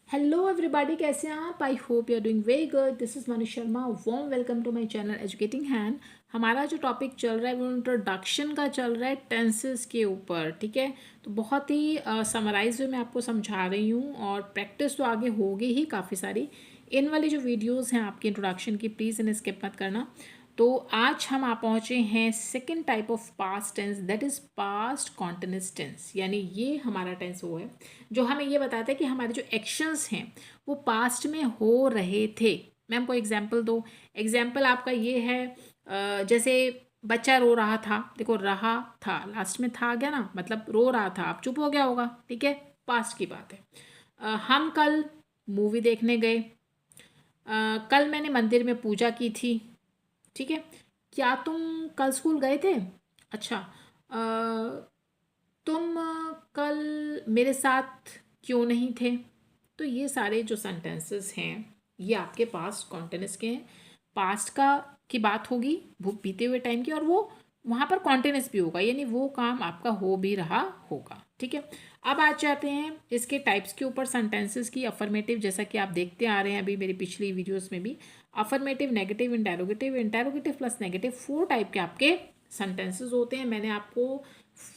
Hello everybody, कैसे हैं आप? I hope you are doing very good. This is Manish Sharma. Warm welcome to my channel educating hand. हमारा जो topic चल रहा है वो इंट्रोडक्शन का चल रहा है टेंसेस के ऊपर। ठीक है, तो बहुत ही समराइज वे मैं आपको समझा रही हूँ और प्रैक्टिस तो आगे होगी ही काफ़ी सारी। इन वाली जो वीडियोज़ हैं आपकी इंट्रोडक्शन की, प्लीज़ इन्हें स्किप मत करना। तो आज हम आ पहुँचे हैं second type of past tense, that is past continuous tense. यानी ये हमारा टेंस वो है जो हमें ये बताता है कि हमारे जो एक्शंस हैं वो पास्ट में हो रहे थे। मैं आपको एग्जांपल दो। एग्जांपल आपका ये है, जैसे बच्चा रो रहा था। देखो, रहा था, लास्ट में था आ गया ना, मतलब रो रहा था, अब चुप हो गया होगा। ठीक है, पास्ट की बात है। हम कल मूवी देखने गए। कल मैंने मंदिर में पूजा की थी। ठीक है, क्या तुम कल स्कूल गए थे? अच्छा, तुम कल मेरे साथ क्यों नहीं थे? तो ये सारे जो सेंटेंसेस हैं ये आपके पास्ट कॉन्टिन्यूस के हैं। पास्ट का की बात होगी, वो बीते हुए टाइम की, और वो वहाँ पर कॉन्टिन्यूस भी होगा, यानी वो काम आपका हो भी रहा होगा। ठीक है, अब आ जाते हैं इसके टाइप्स के ऊपर सेंटेंसेस की। अफर्मेटिव, जैसा कि आप देखते आ रहे हैं अभी मेरी पिछली वीडियोस में भी, affirmative, negative, interrogative, interrogative plus negative, 4 type के आपके सेंटेंसेस होते हैं। मैंने आपको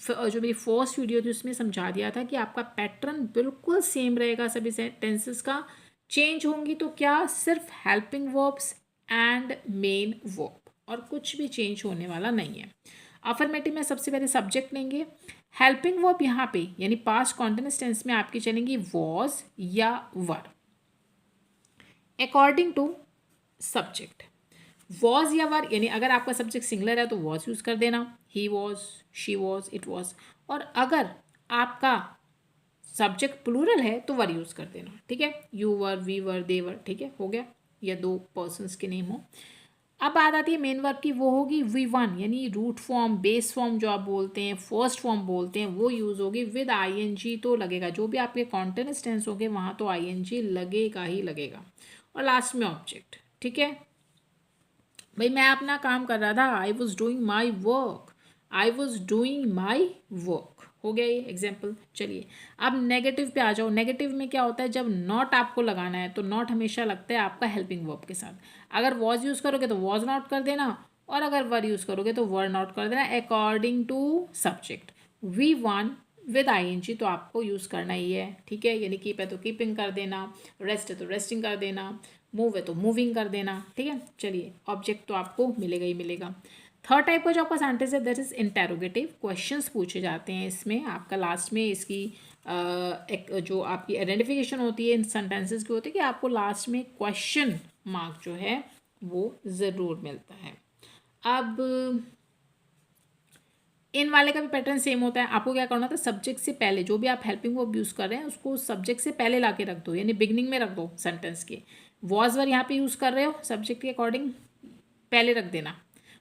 जो मेरी फर्स्ट वीडियो थी उसमें समझा दिया था कि आपका पैटर्न बिल्कुल सेम रहेगा सभी सेंटेंसेस का। चेंज होंगी तो क्या, सिर्फ helping verbs and main verb, और कुछ भी चेंज होने वाला नहीं है। अफर्मेटिव में सबसे पहले सब्जेक्ट लेंगे। हेल्पिंग वर्ब यहाँ पे यानी पास्ट कॉन्टिन्यूअस टेंस में आपकी चलेंगी वॉज या वर, अकॉर्डिंग टू सब्जेक्ट। वॉज या वर, यानी अगर आपका सब्जेक्ट सिंगलर है तो वॉज यूज़ कर देना, he was, she was, it was. और अगर आपका सब्जेक्ट प्लूरल है तो वर यूज़ कर देना। ठीक है, यू वर, वी वर, दे वर। ठीक है, हो गया, या दो पर्सन्स के नेम हो। अब बात आती है मेन वर्ब की, वो होगी वी वन, यानी रूट फॉर्म, बेस फॉर्म जो आप बोलते हैं, फर्स्ट फॉर्म बोलते हैं, वो यूज़ होगी विद आई एन जी। तो लगेगा, जो भी आपके कॉन्टिन्यूअस टेंस होंगे वहाँ तो आई एन जी लगेगा ही लगेगा। और लास्ट में ऑब्जेक्ट। ठीक है भाई, मैं अपना काम कर रहा था, I was doing my work, I was doing my work. हो गया ये एग्जाम्पल। चलिए अब नेगेटिव पे आ जाओ। नेगेटिव में क्या होता है, जब नॉट आपको लगाना है तो नॉट हमेशा लगता है आपका हेल्पिंग वर्ब के साथ। अगर वॉज यूज़ करोगे तो वॉज नॉट कर देना, और अगर वर यूज़ करोगे तो वर नॉट कर देना, according to subject. V one with I N G तो आपको यूज़ करना ही है। ठीक है, यानी कीप है तो कीपिंग कर देना, रेस्ट है तो रेस्टिंग कर देना, मूव है तो मूविंग कर देना। ठीक है, चलिए ऑब्जेक्ट तो आपको मिलेगा ही मिलेगा। थर्ड टाइप का जो आपका सेंटेंस है दैट इज इंटेरोगेटिव। क्वेश्चंस पूछे जाते हैं इसमें। आपका लास्ट में इसकी एक जो आपकी आइडेंटिफिकेशन होती है इन सेंटेंसेस की होती है कि आपको लास्ट में क्वेश्चन मार्क जो है वो ज़रूर मिलता है। अब इन वाले का भी पैटर्न सेम होता है। आपको क्या करना था, सब्जेक्ट से पहले जो भी आप हेल्पिंग वर्ब यूज़ कर रहे हैं उसको सब्जेक्ट से पहले ला के रख दो, यानी बिगनिंग में रख दो सेंटेंस के। वॉज वर यहाँ पे यूज़ कर रहे हो, सब्जेक्ट के अकॉर्डिंग पहले रख देना।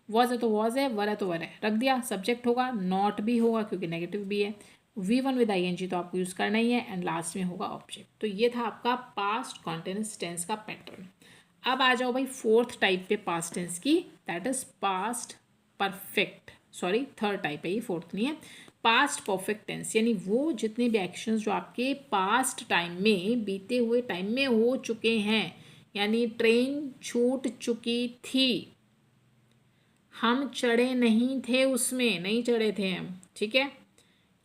वॉज है तो वॉज है, वर है तो वर है, रख दिया। सब्जेक्ट होगा, नॉट भी होगा क्योंकि नेगेटिव भी है, V one with I N G तो आपको यूज़ करना ही है, एंड लास्ट में होगा ऑब्जेक्ट। तो ये था आपका पास्ट कॉन्टिन्यूअस टेंस का पैटर्न। अब आ जाओ भाई फोर्थ टाइप पे पास्ट टेंस की, that is past perfect. Sorry, third type है ये, फोर्थ नहीं है। पास्ट परफेक्ट टेंस यानी वो जितने भी एक्शंस जो आपके पास्ट टाइम में, बीते हुए टाइम में हो चुके हैं। यानी ट्रेन छूट चुकी थी, हम चढ़े नहीं थे उसमें, नहीं चढ़े थे हम। ठीक है,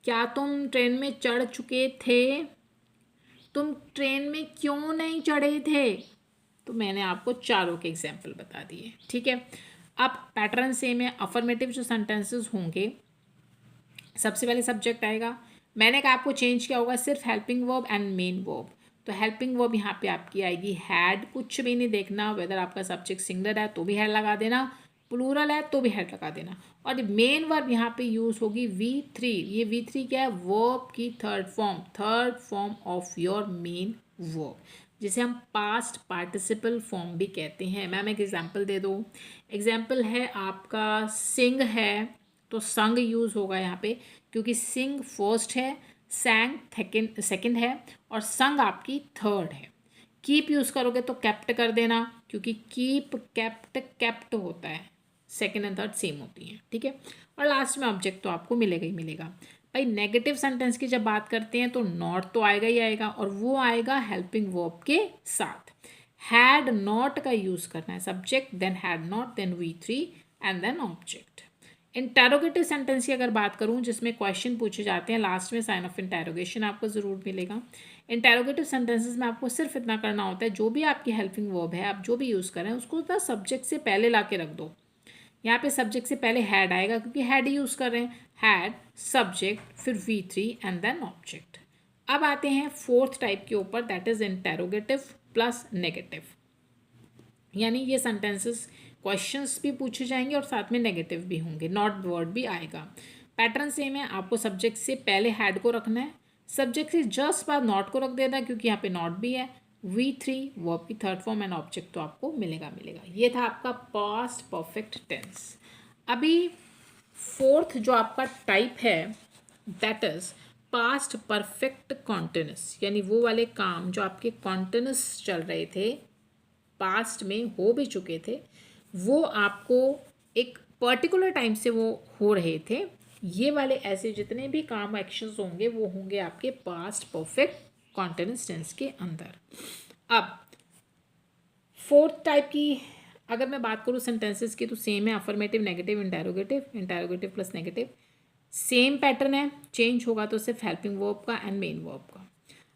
क्या तुम ट्रेन में चढ़ चुके थे? तुम ट्रेन में क्यों नहीं चढ़े थे? तो मैंने आपको चारों के एग्जाम्पल बता दिए। ठीक है, अब पैटर्न सेम है। अफर्मेटिव जो सेंटेंसेस होंगे, सबसे पहले सब्जेक्ट आएगा। मैंने कहा आपको चेंज किया होगा सिर्फ helping verb and main verb. तो हेल्पिंग वर्ब यहाँ पे आपकी आएगी हैड, कुछ भी नहीं देखना, वेदर आपका सब्जेक्ट सिंगलर है तो भी हैड लगा देना, प्लूरल है तो भी हैड लगा देना। और मेन वर्ब यहाँ पे यूज होगी V3। ये V3 क्या है, वर्ब की third form of your main verb, जिसे हम पास्ट पार्टिसिपल फॉर्म भी कहते हैं। मैम एक एग्जाम्पल दे दो। एग्जाम्पल है आपका सिंग है तो संग यूज़ होगा यहाँ पे, क्योंकि सिंग फर्स्ट है, सैंग सेकंड है, और संग आपकी थर्ड है। कीप यूज़ करोगे तो कैप्ट कर देना, क्योंकि कीप कैप्ट कैप्ट होता है, सेकंड एंड थर्ड सेम होती हैं। ठीक है, और लास्ट में ऑब्जेक्ट तो आपको मिलेगा ही मिलेगा। भाई नेगेटिव सेंटेंस की जब बात करते हैं तो नॉट तो आएगा ही आएगा, और वो आएगा हेल्पिंग वर्ब के साथ। हैड नॉट का यूज करना है, subject then had not then V3 and then object. Interrogative sentence की अगर बात करूं जिसमें क्वेश्चन पूछे जाते हैं, लास्ट में साइन ऑफ इंटेरोगेशन आपको ज़रूर मिलेगा। इंटेरोगेटिव सेंटेंसेस में आपको सिर्फ इतना करना होता है, जो भी आपकी हेल्पिंग वर्ब है आप जो भी यूज़ करें उसको द सब्जेक्ट से पहले ला के रख दो। यहाँ पे सब्जेक्ट से पहले हैड आएगा क्योंकि हैड ही यूज़ कर रहे हैं, हैड सब्जेक्ट फिर V3 एंड देन ऑब्जेक्ट। अब आते हैं फोर्थ टाइप के ऊपर, that is interrogative plus negative. यानी ये सेंटेंसेस क्वेश्चंस भी पूछे जाएंगे और साथ में नेगेटिव भी होंगे, नॉट वर्ड भी आएगा। पैटर्न सेम है, आपको सब्जेक्ट से पहले हैड को रखना है, सब्जेक्ट से जस्ट बाद नॉट को रख देना है क्योंकि यहाँ पे नॉट भी है, V3 वर्ब की थर्ड फॉर्म एंड ऑब्जेक्ट तो आपको मिलेगा। ये था आपका पास्ट परफेक्ट टेंस। अभी फोर्थ जो आपका टाइप है that is past perfect continuous, यानी वो वाले काम जो आपके कॉन्टिन्यूस चल रहे थे, पास्ट में हो भी चुके थे, वो आपको एक पर्टिकुलर टाइम से वो हो रहे थे। ये वाले ऐसे जितने भी काम एक्शंस होंगे वो होंगे आपके पास्ट परफेक्ट कॉन्टिन्यूस टेंस के अंदर। अब फोर्थ टाइप की अगर मैं बात करूँ सेंटेंसेस की तो सेम है, affirmative negative interrogative, interrogative plus negative, same pattern है, चेंज होगा तो सिर्फ हेल्पिंग वर्ब का एंड मेन वर्ब का।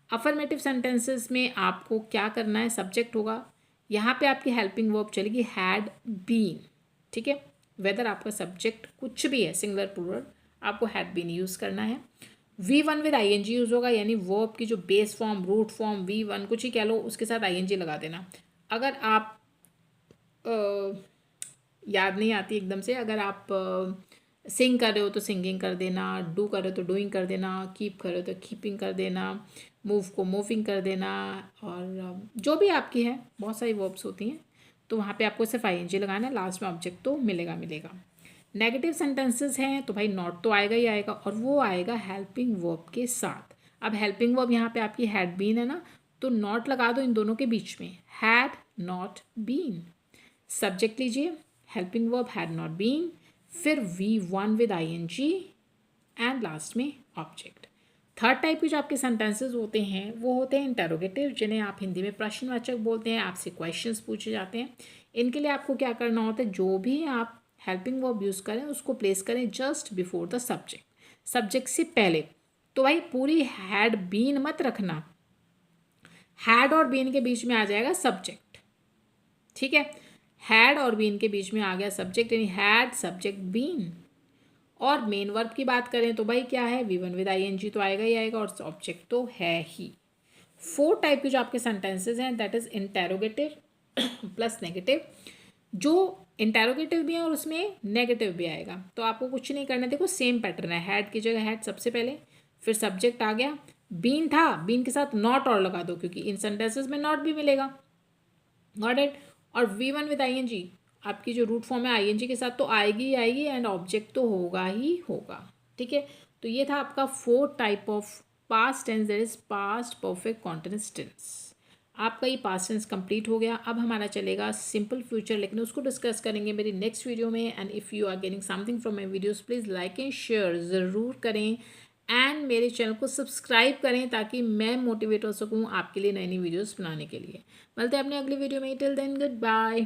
अफर्मेटिव सेंटेंसेस में आपको क्या करना है, सब्जेक्ट होगा, यहाँ पे आपकी हेल्पिंग वर्ब चलेगी हैड बीन, ठीक है, वेदर आपका सब्जेक्ट कुछ भी है सिंगुलर प्लूरल, आपको हैड बीन यूज़ करना है। V1 विद ING यूज़ होगा, यानी वर्ब की जो base form root form V1 कुछ ही कह लो उसके साथ ING लगा देना। अगर आप याद नहीं आती एकदम से, अगर आप सिंग कर रहे हो तो सिंगिंग कर देना, डू कर रहे हो तो डूइंग कर देना, कीप कर रहे हो तो कीपिंग कर देना, मूव को मूविंग कर देना, और जो भी आपकी है बहुत सारी वर्ब्स होती हैं तो वहाँ पे आपको सिर्फ ING लगाना है, लास्ट में ऑब्जेक्ट तो मिलेगा। नेगेटिव सेंटेंसेस हैं तो भाई नॉट तो आएगा ही आएगा, और वो आएगा हेल्पिंग वर्ब के साथ। अब हेल्पिंग वर्ब यहाँ पे आपकी हैड बीन है ना, तो नॉट लगा दो इन दोनों के बीच में, हैड नॉट बीन। सब्जेक्ट लीजिए helping verb had not been, फिर V1 with ING and last में ऑब्जेक्ट। थर्ड टाइप के जो आपके सेंटेंसेस होते हैं वो होते हैं इंटेरोगेटिव, जिन्हें आप हिंदी में प्रश्नवाचक बोलते हैं, आपसे क्वेश्चंस पूछे जाते हैं। इनके लिए आपको क्या करना होता है, जो भी आप हेल्पिंग वर्ब यूज़ करें उसको प्लेस करें just before the subject, subject से पहले। तो भाई पूरी हैड बीन मत रखना, हैड और बीन के बीच में आ जाएगा सब्जेक्ट, ठीक है, हैड और बीन के बीच में आ गया सब्जेक्ट, यानी हैड सब्जेक्ट बीन। और मेन वर्ब की बात करें तो भाई क्या है, V1 विद ING तो आएगा ही आएगा, और ऑब्जेक्ट तो है ही। फोर टाइप के जो आपके सेंटेंसेस हैं that is interrogative plus negative. जो इंटेरोगेटिव भी है और उसमें नेगेटिव भी आएगा, तो आपको कुछ नहीं करना, देखो सेम पैटर्न है, हैड की जगह हैड सबसे पहले, फिर सब्जेक्ट आ गया, बीन था, बीन के साथ नॉट और लगा दो क्योंकि इन सेंटेंसेस में नॉट भी मिलेगा, गॉट इट। और V1 विद ING आपकी जो रूट फॉर्म है ING के साथ तो आएगी ही आएगी, एंड ऑब्जेक्ट तो होगा ही होगा, ठीक है। तो ये था आपका fourth type of past tense, that is past perfect continuous tense. आपका ये पास्ट टेंस कंप्लीट हो गया। अब हमारा चलेगा सिंपल फ्यूचर, लेकिन उसको डिस्कस करेंगे मेरी नेक्स्ट वीडियो में। And if you are getting something from my videos please like and share ज़रूर करें, एंड मेरे चैनल को सब्सक्राइब करें ताकि मैं मोटिवेट हो सकूँ आपके लिए नई नई वीडियोज़ बनाने के लिए। मिलते हैं अपने अगली वीडियो में, टिल देन गुड बाय।